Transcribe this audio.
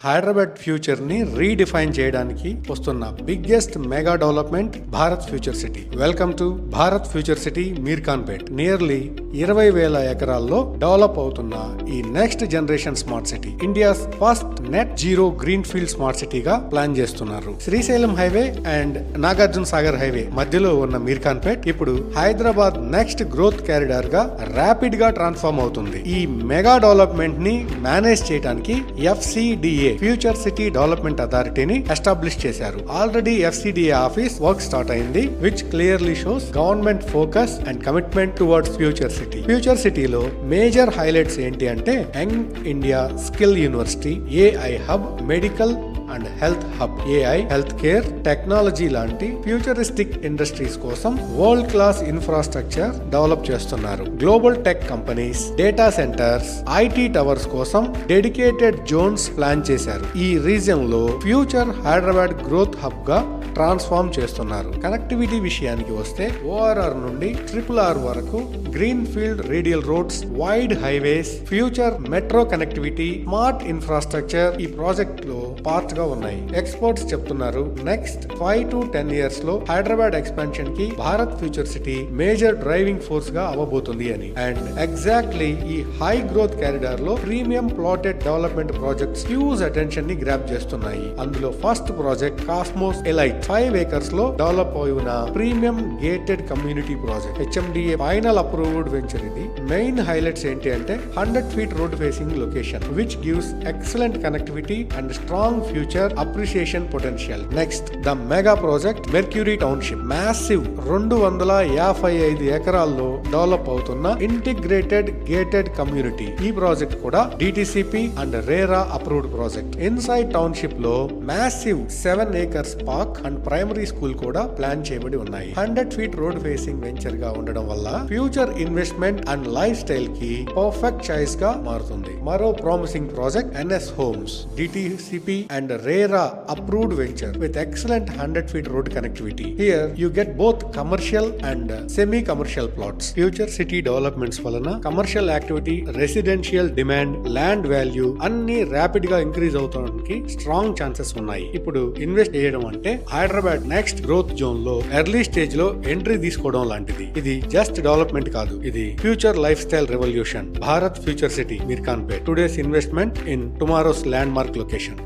Hyderabad future ని redefine చేయడానికి వస్తున్న biggest mega development Bharat future city. Welcome to Bharat future city Meerkhanpet. Nearly 20,000 ఎకరాల్లో డెవలప్ అవుతున్న ఈ next generation smart city India's first net zero green field smart సిటీగా plan చేస్తున్నారు. Srisailam highway and Nagarjuna Sagar highway మధ్యలో ఉన్న మీర్ఖాన్పేట్ ఇప్పుడు హైదరాబాద్ నెక్స్ట్ గ్రోత్ కారిడార్ గా ర్యాపిడ్ గా ట్రాన్స్ఫార్మ్ అవుతుంది. ఈ మెగా డెవలప్మెంట్ ని మేనేజ్ చేయడానికి FCDA ఫ్యూచర్ సిటీ డెవలప్మెంట్ అథారిటీని ఎస్టాబ్లిష్ చేశారు. Already FCDA office work start అయింది, which clearly shows government focus and commitment towards future city. Future సిటీలో మేజర్ హైలైట్స్ ఏంటి అంటే young India skill university, AI hub, medical and health hub, AI health care, technology లాంటి futuristic industries కోసం world class infrastructure develop చేస్తున్నారు. Global tech companies, data centres, IT towers కోసం dedicated Jones plan చేశారు. ఈ region లో future Hyderabad growth hub గా transform చేస్తున్నారు. Connectivity విషయానికి వస్తే ORR నుండి RRR వరకు green field radial roads, wide highways, future metro connectivity, smart infrastructure ఈ ప్రాజెక్ట్ లో పార్ట్ గా ఉన్నాయి. ఎక్స్పర్ట్స్ చెప్తున్నారు నెక్స్ట్ 5 to 10 years లో హైదరాబాద్ ఎక్స్పాన్షన్ కి Bharat future city major driving force గా అవ్వబోతుంది అని. అండ్ ఎగ్జాక్ట్లీ ఈ హై గ్రోత్ కారిడార్ లో premium plotted development projects huge attention ని గ్రాప్ చేస్తున్నాయి. అందులో first project cosmos elite 5 acres లో డెవలప్ అయిన premium gated community project. HMDA final approved venture ఇది. మెయిన్ హైలైట్స్ ఏంటి అంటే 100 feet road facing location which gives excellent connectivity and strong future appreciation potential. Next the mega project mercury township, massive 255 ఎకరాల్లో develop అవుతున్న integrated gated community. ఈ project కూడా DTCP and RERA approved project. Inside township లో massive 7 acres park and primary school కూడా plan చేయబడి ఉన్నాయి. 100 feet road facing venture గా ఉండడం వల్ల future investment and lifestyle కి పర్ఫెక్ట్ చాయిస్ గా మారుతుంది. మరో promising project NS homes, DTCP and RERA approved venture with excellent 100 feet road connectivity. Here you get both commercial and semi commercial plots. Future city developments వలన commercial activity, residential demand, land value అన్ని rapid గా increase అవుతానికి strong chances ఉన్నాయి. ఇప్పుడు invest చేయడం అంటే Hyderabad next growth zone లో early stage లో ఎంట్రీ తీసుకోవడం లాంటిది. ఇది జస్ట్ డెవలప్మెంట్ కాదు, ఇది future lifestyle revolution. Bharat future city Meerkhanpet, today's investment in tomorrow's landmark location.